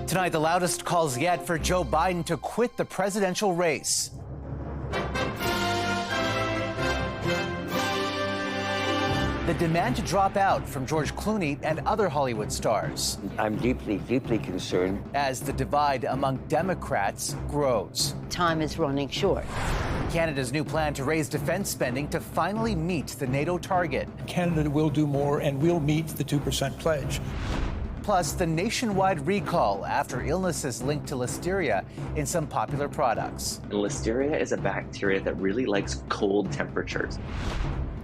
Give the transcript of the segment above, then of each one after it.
Tonight, the loudest calls yet for Joe Biden to quit the presidential race. The demand to drop out from George Clooney and other Hollywood stars. I'm deeply, deeply concerned. As the divide among Democrats grows. Time is running short. Canada's new plan to raise defense spending to finally meet the NATO target. Canada will do more and will meet the 2% pledge. Plus, the nationwide recall after illnesses linked to listeria in some popular products. Listeria is a bacteria that really likes cold temperatures.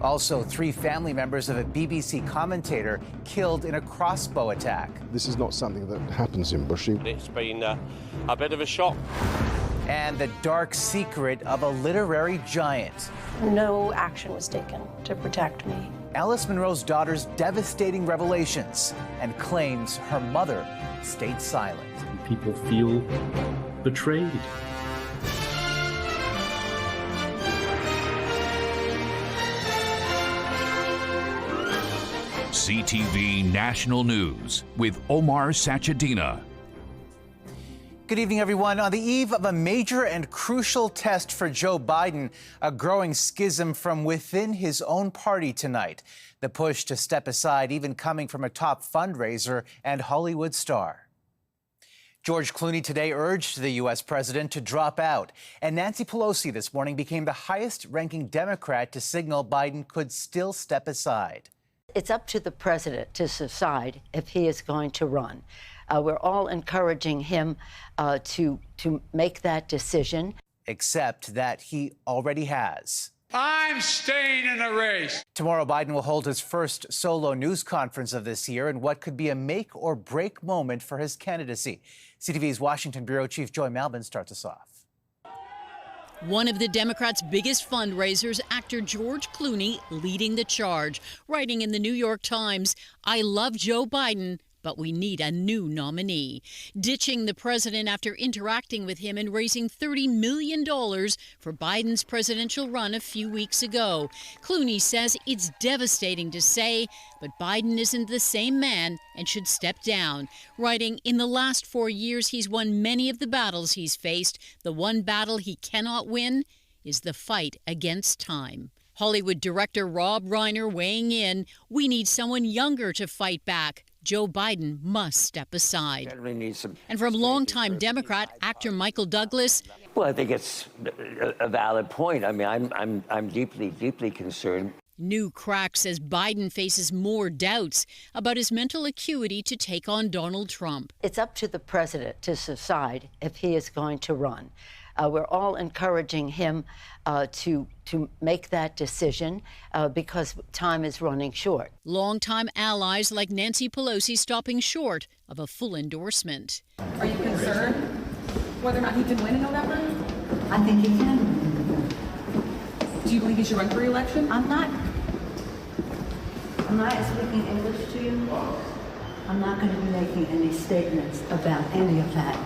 Also, 3 family members of a BBC commentator killed in a crossbow attack. This is not something that happens in Bushy. It's been a bit of a shock. And the dark secret of a literary giant. No action was taken to protect me. Alice Munro's daughter's devastating revelations and claims her mother stayed silent. People feel betrayed. CTV National News with Omar Sachedina. Good evening, everyone. On the eve of a major and crucial test for Joe Biden, a growing schism from within his own party tonight. The push to step aside even coming from a top fundraiser and Hollywood star. George Clooney today urged the U.S. president to drop out, and Nancy Pelosi this morning became the highest-ranking Democrat to signal Biden could still step aside. It's up to the president to decide if he is going to run. We're all encouraging him to make that decision. Except that he already has. I'm staying in the race. Tomorrow, Biden will hold his first solo news conference of this year in what could be a make-or-break moment for his candidacy. CTV's Washington Bureau Chief Joy Malbin starts us off. One of the Democrats' biggest fundraisers, actor George Clooney, leading the charge, writing in the New York Times, "I love Joe Biden, but we need a new nominee." Ditching the president after interacting with him and raising $30 million for Biden's presidential run a few weeks ago. Clooney says it's devastating to say, but Biden isn't the same man and should step down. Writing, "In the last 4 years, he's won many of the battles he's faced. The one battle he cannot win is the fight against time." Hollywood director Rob Reiner weighing in, "We need someone younger to fight back. Joe Biden must step aside." And from longtime Democrat actor Michael Douglas, Well, I think it's a valid point. I mean, I'm deeply, deeply concerned. new cracks as Biden faces more doubts about his mental acuity to take on Donald Trump. It's up to the president to decide if he is going to run. We're all encouraging him to make that decision because time is running short. Longtime allies like Nancy Pelosi stopping short of a full endorsement. Are you concerned whether or not he can win in November? I think he can win in November. Do you believe he should run for re-election? I'm not speaking English to you. I'm not going to be making any statements about any of that.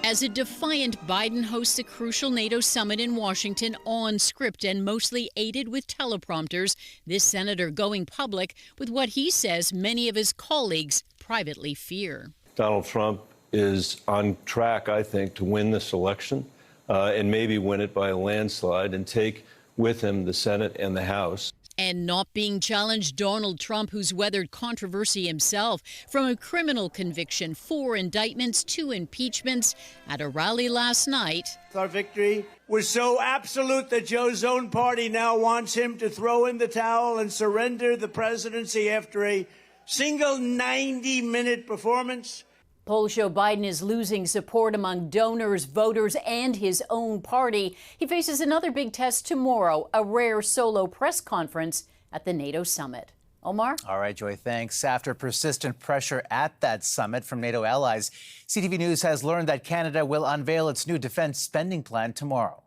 As a defiant Biden hosts a crucial NATO summit in Washington on script and mostly aided with teleprompters, this senator going public with what he says many of his colleagues privately fear. Donald Trump is on track, I think, to win this election and maybe win it by a landslide and take with him the Senate and the House. And not being challenged, Donald Trump, who's weathered controversy himself, from a criminal conviction, 4 indictments, 2 impeachments, at a rally last night. Our victory was so absolute that Joe's own party now wants him to throw in the towel and surrender the presidency after a single 90-minute performance. Polls show Biden is losing support among donors, voters, and his own party. He faces another big test tomorrow, a rare solo press conference at the NATO summit. Omar? All right, Joy, thanks. After persistent pressure at that summit from NATO allies, CTV News has learned that Canada will unveil its new defense spending plan tomorrow.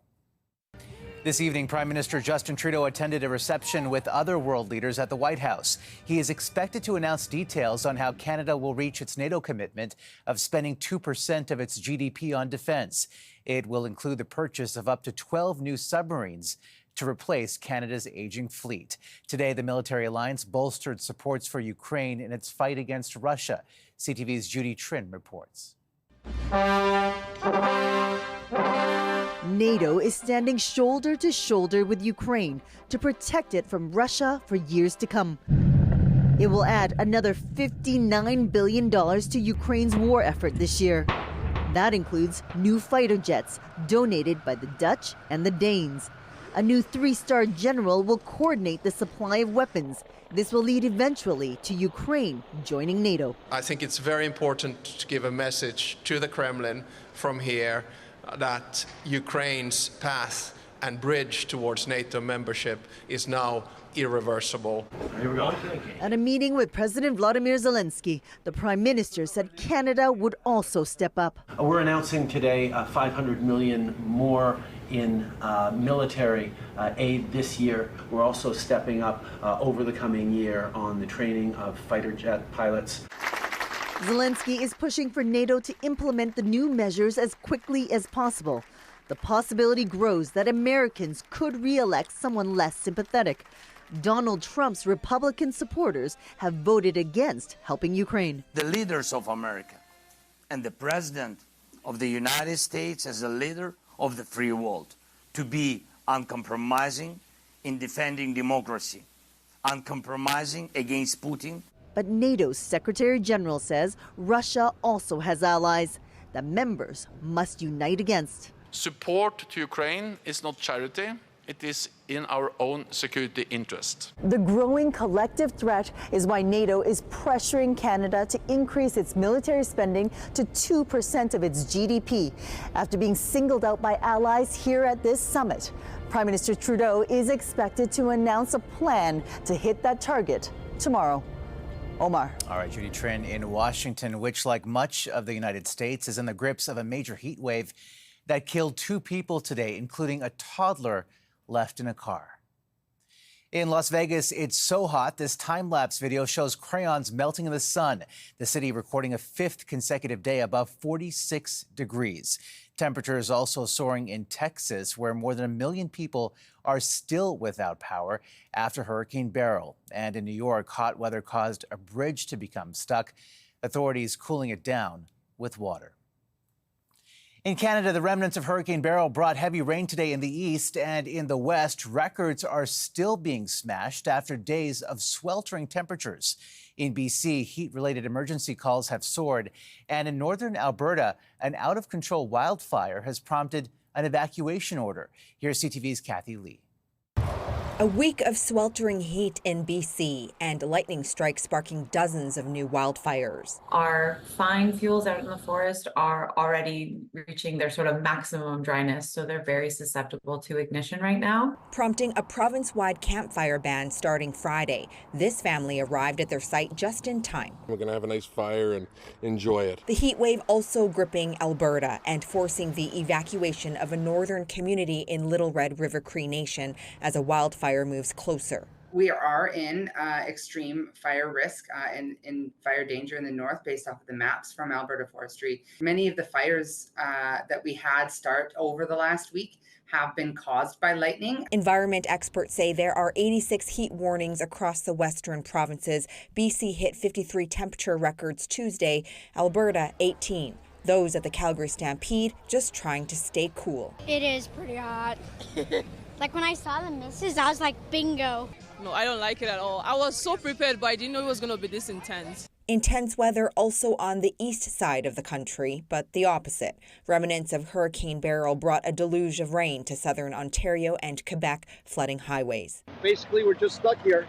This evening, Prime Minister Justin Trudeau attended a reception with other world leaders at the White House. He is expected to announce details on how Canada will reach its NATO commitment of spending 2% of its GDP on defense. It will include the purchase of up to 12 new submarines to replace Canada's aging fleet. Today, the military alliance bolstered supports for Ukraine in its fight against Russia. CTV's Judy Trin reports. NATO is standing shoulder to shoulder with Ukraine to protect it from Russia for years to come. It will add another $59 billion to Ukraine's war effort this year. That includes new fighter jets donated by the Dutch and the Danes. A new 3-star general will coordinate the supply of weapons. This will lead eventually to Ukraine joining NATO. I think it's very important to give a message to the Kremlin from here that Ukraine's path and bridge towards NATO membership is now irreversible. Here we go. At a meeting with President Vladimir Zelensky, the Prime Minister said Canada would also step up. We're announcing today $500 million more in military aid this year. We're also stepping up over the coming year on the training of fighter jet pilots. Zelensky is pushing for NATO to implement the new measures as quickly as possible. The possibility grows that Americans could re-elect someone less sympathetic. Donald Trump's Republican supporters have voted against helping Ukraine. The leaders of America and the President of the United States as the leader of the free world to be uncompromising in defending democracy, uncompromising against Putin. But NATO's Secretary General says Russia also has allies that members must unite against. Support to Ukraine is not charity. It is in our own security interest. The growing collective threat is why NATO is pressuring Canada to increase its military spending to 2% of its GDP. After being singled out by allies here at this summit, Prime Minister Trudeau is expected to announce a plan to hit that target tomorrow. Omar. All right, Judy Trin in Washington, which, like much of the United States, is in the grips of a major heat wave that killed 2 people today, including a toddler left in a car. In Las Vegas, it's so hot, this time-lapse video shows crayons melting in the sun. The city recording a 5th consecutive day above 46 degrees. Temperatures also soaring in Texas, where more than 1 million people are still without power after Hurricane Beryl. And in New York, hot weather caused a bridge to become stuck, authorities cooling it down with water. In Canada, the remnants of Hurricane Beryl brought heavy rain today in the east and in the west. Records are still being smashed after days of sweltering temperatures. In BC, heat-related emergency calls have soared. And in northern Alberta, an out-of-control wildfire has prompted an evacuation order. Here's CTV's Kathy Lee. A week of sweltering heat in BC and lightning strikes sparking dozens of new wildfires. Our fine fuels out in the forest are already reaching their sort of maximum dryness, so they're very susceptible to ignition right now. Prompting a province-wide campfire ban starting Friday. This family arrived at their site just in time. We're going to have a nice fire and enjoy it. The heat wave also gripping Alberta and forcing the evacuation of a northern community in Little Red River Cree Nation as a wildfire moves closer. We are in extreme fire risk and in fire danger in the north based off of the maps from Alberta Forestry. Many of the fires that we had start over the last week have been caused by lightning. Environment experts say there are 86 heat warnings across the western provinces. BC hit 53 temperature records Tuesday, Alberta 18. Those at the Calgary Stampede just trying to stay cool. It is pretty hot. Like when I saw the misses, I was like, bingo. No, I don't like it at all. I was so prepared, but I didn't know it was going to be this intense. Intense weather also on the east side of the country, but the opposite. Remnants of Hurricane Beryl brought a deluge of rain to southern Ontario and Quebec, flooding highways. Basically, we're just stuck here.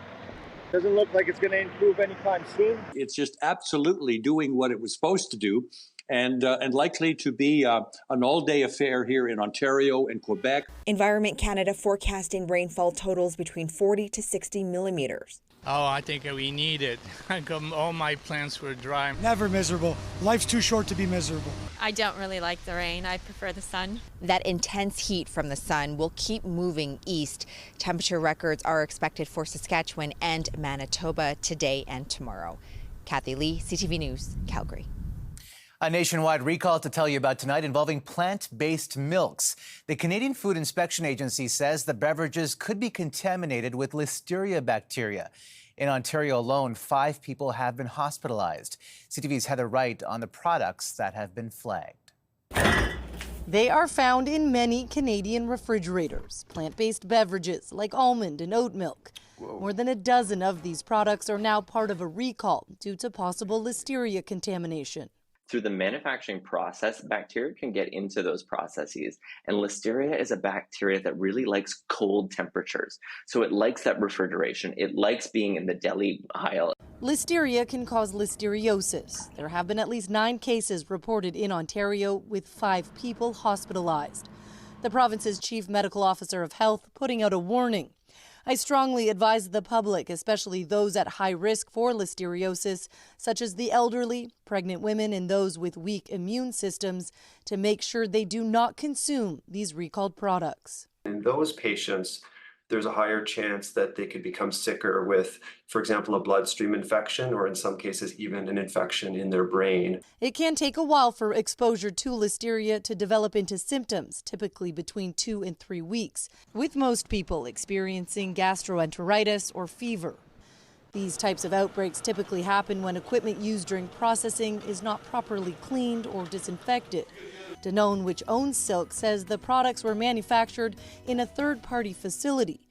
Doesn't look like it's going to improve anytime soon. It's just absolutely doing what it was supposed to do. And likely to be an all-day affair here in Ontario and Quebec. Environment Canada forecasting rainfall totals between 40 to 60 millimeters. Oh, I think we need it. All my plants were dry. Never miserable. Life's too short to be miserable. I don't really like the rain. I prefer the sun. That intense heat from the sun will keep moving east. Temperature records are expected for Saskatchewan and Manitoba today and tomorrow. Kathy Lee, CTV News, Calgary. A nationwide recall to tell you about tonight involving plant-based milks. The Canadian Food Inspection Agency says the beverages could be contaminated with Listeria bacteria. In Ontario alone, 5 people have been hospitalized. CTV's Heather Wright on the products that have been flagged. They are found in many Canadian refrigerators. Plant-based beverages like almond and oat milk. More than a dozen of these products are now part of a recall due to possible listeria contamination. Through the manufacturing process, bacteria can get into those processes. And listeria is a bacteria that really likes cold temperatures. So it likes that refrigeration. It likes being in the deli aisle. Listeria can cause listeriosis. There have been at least 9 cases reported in Ontario, with 5 people hospitalized. The province's chief medical officer of health putting out a warning. I strongly advise the public, especially those at high risk for listeriosis, such as the elderly, pregnant women, and those with weak immune systems, to make sure they do not consume these recalled products. In those patients, there's a higher chance that they could become sicker with, for example, a bloodstream infection, or in some cases, even an infection in their brain. It can take a while for exposure to listeria to develop into symptoms, typically between 2 and 3 weeks, with most people experiencing gastroenteritis or fever. These types of outbreaks typically happen when equipment used during processing is not properly cleaned or disinfected. Danone, which owns Silk, says the products were manufactured in a third-party facility.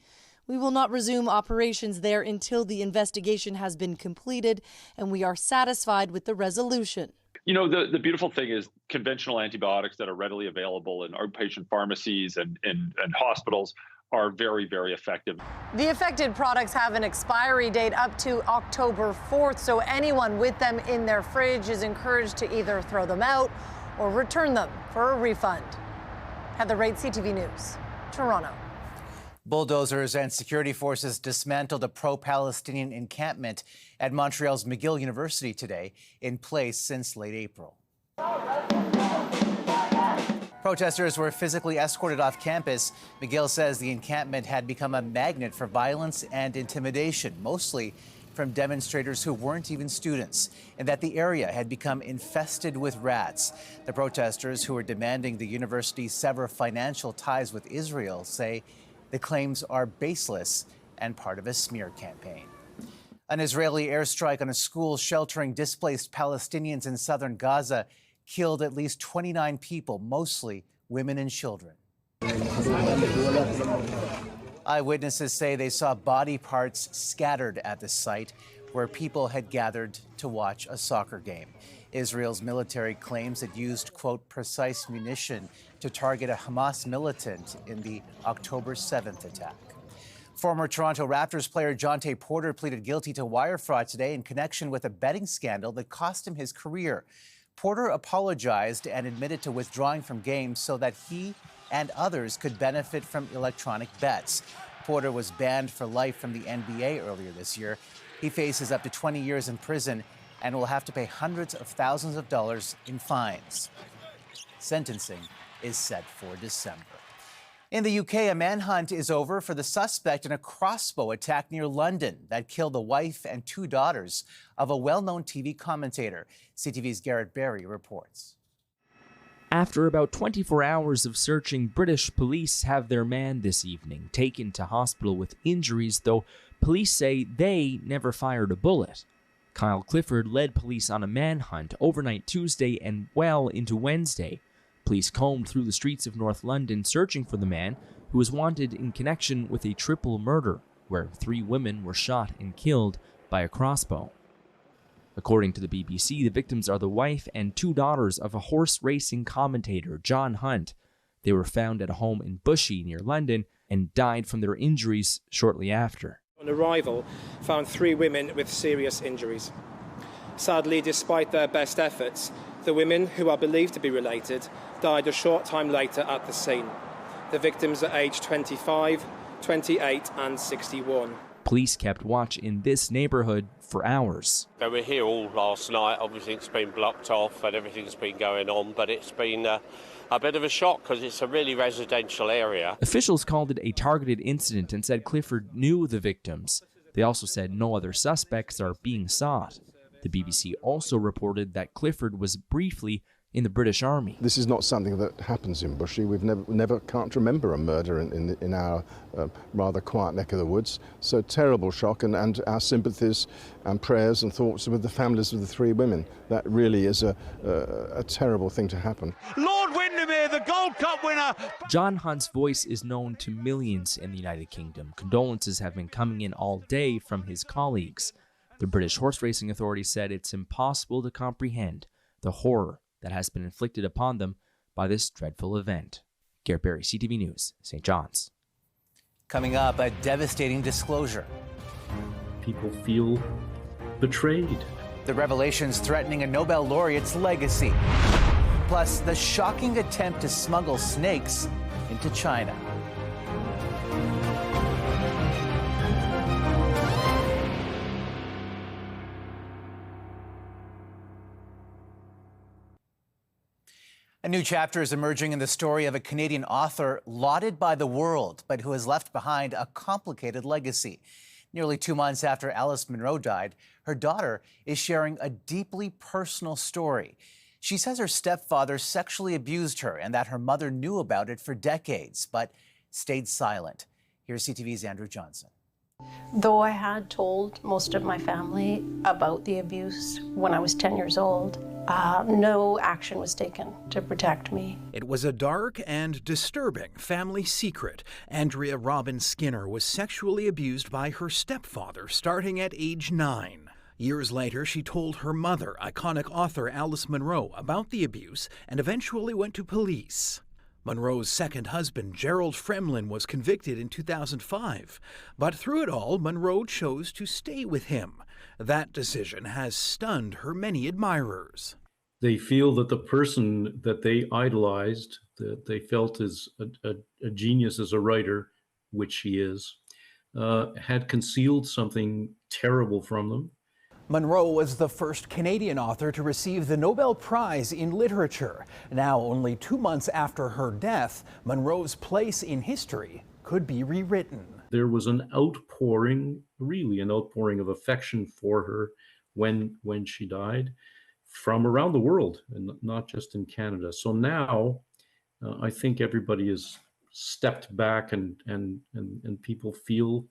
We will not resume operations there until the investigation has been completed and we are satisfied with the resolution. You know, the beautiful thing is conventional antibiotics that are readily available in outpatient pharmacies and hospitals are very, very effective. The affected products have an expiry date up to October 4th, so anyone with them in their fridge is encouraged to either throw them out or return them for a refund. Heather Wright, CTV News, Toronto. Bulldozers and security forces dismantled a pro-Palestinian encampment at Montreal's McGill University today, in place since late April. Protesters were physically escorted off campus. McGill says the encampment had become a magnet for violence and intimidation, mostly from demonstrators who weren't even students, and that the area had become infested with rats. The protesters, who are demanding the university sever financial ties with Israel, say the claims are baseless and part of a smear campaign. An Israeli airstrike on a school sheltering displaced Palestinians in southern Gaza killed at least 29 people, mostly women and children. Eyewitnesses say they saw body parts scattered at the site where people had gathered to watch a soccer game. Israel's military claims it used, quote, precise munition to target a Hamas militant in the October 7th attack. Former Toronto Raptors player Jonte Porter pleaded guilty to wire fraud today in connection with a betting scandal that cost him his career. Porter apologized and admitted to withdrawing from games so that he and others could benefit from electronic bets. Porter was banned for life from the NBA earlier this year. He faces up to 20 years in prison and will have to pay hundreds of thousands of dollars in fines. Sentencing is set for December. In the UK, a manhunt is over for the suspect in a Crossbow attack near London that killed the wife and 2 daughters of a well-known TV commentator. CTV's Garrett Berry reports. After about 24 hours of searching, British police have their man this evening taken to hospital with injuries, though police say they never fired a bullet. Kyle Clifford led police on a manhunt overnight Tuesday and well into Wednesday. Police combed through the streets of North London searching for the man who was wanted in connection with a triple murder where 3 women were shot and killed by a crossbow. According to the BBC, the victims are the wife and 2 daughters of a horse racing commentator, John Hunt. They were found at a home in Bushey near London and died from their injuries shortly after. On arrival, found 3 women with serious injuries. Sadly, despite their best efforts, the women, who are believed to be related, died a short time later at the scene. The victims are aged 25, 28 and 61. Police kept watch in this neighborhood for hours. They were here all last night. Obviously, it's been blocked off and everything's been going on, but it's been a bit of a shock because it's a really residential area. Officials called it a targeted incident and said Clifford knew the victims. They also said no other suspects are being sought. The BBC also reported that Clifford was briefly in the British Army. This is not something that happens in Bushy. We've can't remember a murder in our rather quiet neck of the woods. So terrible shock, and our sympathies and prayers and thoughts with the families of the three women. That really is a terrible thing to happen. Lord Windermere, the Gold Cup winner. John Hunt's voice is known to millions in the United Kingdom. Condolences have been coming in all day from his colleagues. The British Horse Racing Authority said it's impossible to comprehend the horror that has been inflicted upon them by this dreadful event. Garrett Berry, CTV News, St. John's. Coming up, a devastating disclosure. People feel betrayed. The revelations threatening a Nobel laureate's legacy. Plus, the shocking attempt to smuggle snakes into China. A new chapter is emerging in the story of a Canadian author lauded by the world, but who has left behind a complicated legacy. Nearly 2 months after Alice Munro died, her daughter is sharing a deeply personal story. She says her stepfather sexually abused her and that her mother knew about it for decades, but stayed silent. Here's CTV's Andrew Johnson. Though I had told most of my family about the abuse when I was 10 years old, no action was taken to protect me. It was a dark and disturbing family secret. Andrea Robin Skinner was sexually abused by her stepfather starting at age 9. Years later, she told her mother, iconic author Alice Munro, about the abuse and eventually went to police. Munro's second husband, Gerald Fremlin, was convicted in 2005. But through it all, Munro chose to stay with him. That decision has stunned her many admirers. They feel that the person that they idolized, that they felt is a genius as a writer, which she is, had concealed something terrible from them. Munro was the first Canadian author to receive the Nobel Prize in Literature. Now, only 2 months after her death, Munro's place in history could be rewritten. There was an outpouring, really an outpouring of affection for her when she died from around the world, and not just in Canada. So now I think everybody has stepped back and people feel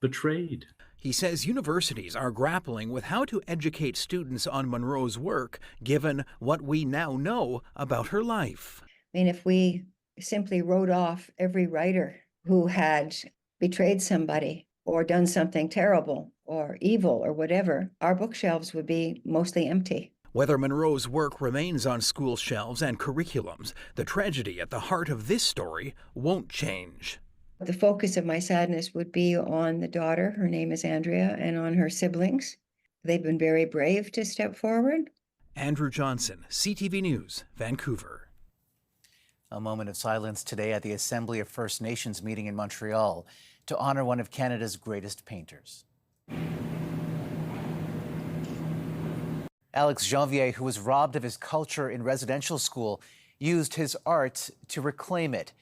betrayed. He says universities are grappling with how to educate students on Munro's work, given what we now know about her life. I mean, if we simply wrote off every writer who had betrayed somebody or done something terrible or evil or whatever, our bookshelves would be mostly empty. Whether Munro's work remains on school shelves and curriculums, the tragedy at the heart of this story won't change. The focus of my sadness would be on the daughter, her name is Andrea, and on her siblings. They've been very brave to step forward. Andrew Johnson, CTV News, Vancouver. A moment of silence today at the Assembly of First Nations meeting in Montreal to honor one of Canada's greatest painters. Alex Janvier, who was robbed of his culture in residential school, used his art to reclaim it.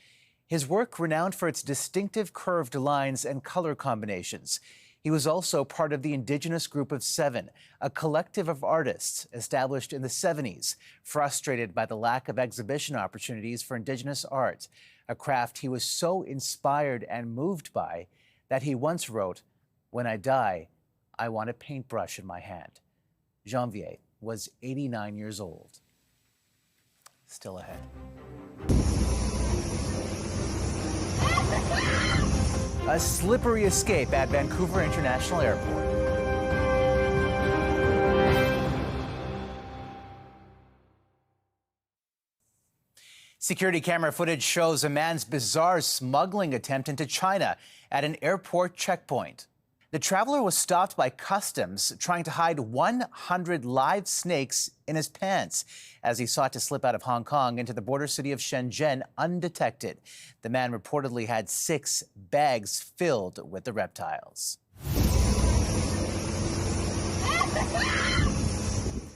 His work renowned for its distinctive curved lines and color combinations. He was also part of the Indigenous Group of Seven, a collective of artists established in the 70s, frustrated by the lack of exhibition opportunities for Indigenous art, a craft he was so inspired and moved by that he once wrote, "When I die, I want a paintbrush in my hand." Janvier was 89 years old. Still ahead. A slippery escape at Vancouver International Airport. Security camera footage shows a man's bizarre smuggling attempt into China at an airport checkpoint. The traveler was stopped by customs trying to hide 100 live snakes in his pants as he sought to slip out of Hong Kong into the border city of Shenzhen undetected. The man reportedly had 6 bags filled with the reptiles.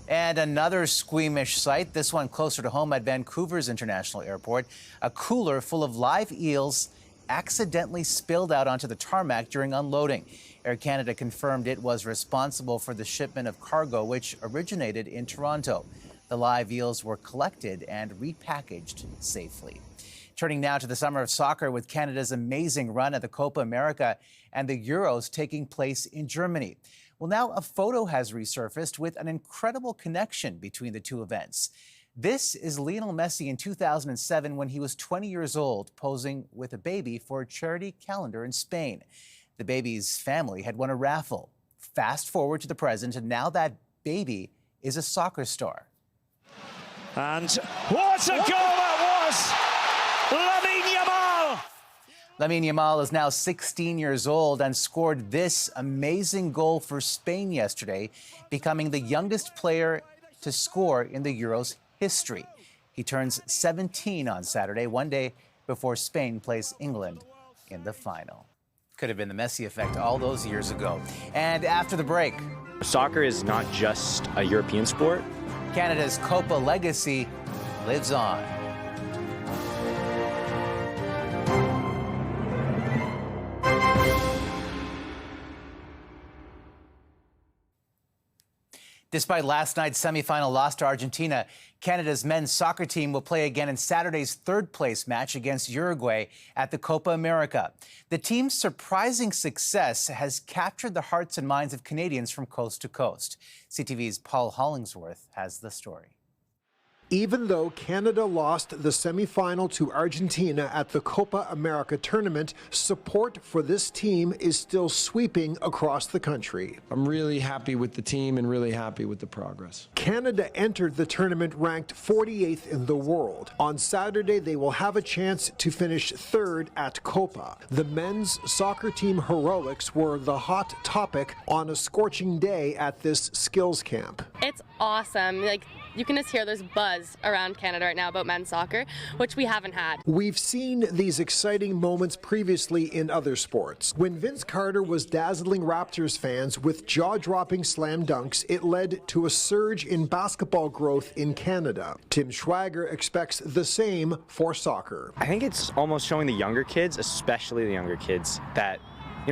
And another squeamish sight, this one closer to home at Vancouver's International Airport. A cooler full of live eels accidentally spilled out onto the tarmac during unloading. Air Canada confirmed it was responsible for the shipment of cargo, which originated in Toronto. The live eels were collected and repackaged safely. Turning now to the summer of soccer with Canada's amazing run at the Copa America and the Euros taking place in Germany. Well, now a photo has resurfaced with an incredible connection between the two events. This is Lionel Messi in 2007 when he was 20 years old, posing with a baby for a charity calendar in Spain. The baby's family had won a raffle. Fast forward to the present, and now that baby is a soccer star. And what a goal that was! Lamine Yamal is now 16 years old and scored this amazing goal for Spain yesterday, becoming the youngest player to score in the Euros history. He turns 17 on Saturday, one day before Spain plays England in the final. Could have been the Messi effect all those years ago. And after the break, soccer is not just a European sport. Canada's Copa legacy lives on. Despite last night's semifinal loss to Argentina, Canada's men's soccer team will play again in Saturday's third-place match against Uruguay at the Copa America. The team's surprising success has captured the hearts and minds of Canadians from coast to coast. CTV's Paul Hollingsworth has the story. Even though Canada lost the semi-final to Argentina at the Copa America tournament, support for this team is still sweeping across the country. I'm really happy with the team and really happy with the progress. Canada entered the tournament ranked 48th in the world. On Saturday, they will have a chance to finish third at Copa. The men's soccer team heroics were the hot topic on a scorching day at this skills camp. It's awesome. You can just hear there's buzz around Canada right now about men's soccer, which we haven't had. We've seen these exciting moments previously in other sports. When Vince Carter was dazzling Raptors fans with jaw-dropping slam dunks, it led to a surge in basketball growth in Canada. Tim Schwager expects the same for soccer. I think it's almost showing the younger kids, especially the younger kids, that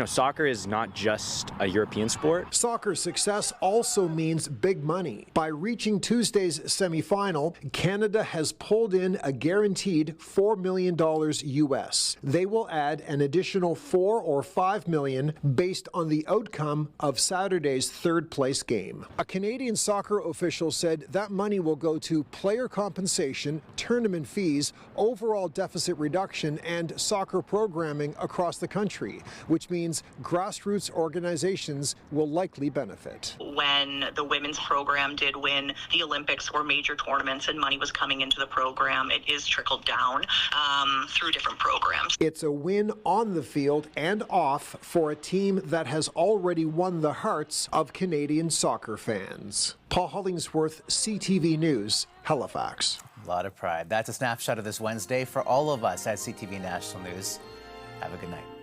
soccer is not just a European sport. Soccer success also means big money. By reaching Tuesday's semifinal, Canada has pulled in a guaranteed $4 million US. They will add an additional $4 or $5 million based on the outcome of Saturday's third-place game. A Canadian soccer official said that money will go to player compensation, tournament fees, overall deficit reduction, and soccer programming across the country, which means grassroots organizations will likely benefit. When the women's program did win the Olympics or major tournaments and money was coming into the program, it is trickled down through different programs. It's a win on the field and off for a team that has already won the hearts of Canadian soccer fans. Paul Hollingsworth, CTV News, Halifax. A lot of pride. That's a snapshot of this Wednesday for all of us at CTV National News. Have a good night.